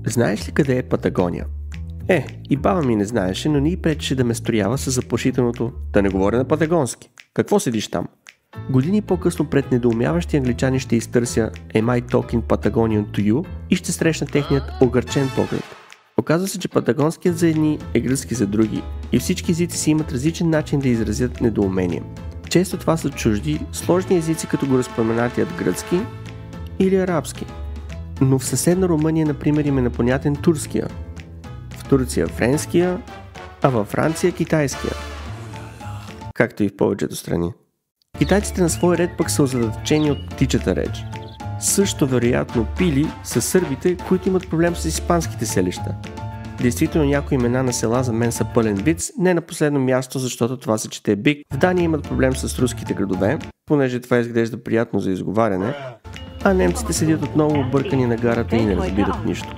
Знаеш ли къде е Патагония? И баба ми не знаеше, но ни пречеше да ме строява с заплашителното да не говоря на патагонски. Какво седиш там? Години по-късно пред недоумяващи англичани ще изтърся Am I talking Patagonian to you и ще срещна техният огърчен поглед. Оказва се, че патагонският за едни е гръцки за други и всички езици си имат различен начин да изразят недоумение. Често това са чужди, сложни езици като го разпоменатият гръцки или арабски. Но в съседна Румъния, например, им е непонятен турския, в Турция френския, а във Франция китайския. Както и в повечето страни. Китайците на свой ред пък са озадачени от птичата реч. Също вероятно пили са сърбите, които имат проблем с испанските селища. Действително някои имена на села за мен са пълен виц, не на последно място, защото това се чете Биг. В Дания имат проблем с руските градове, понеже това изглежда приятно за изговаряне, а немците седят отново объркани на гарата и не разбират нищо.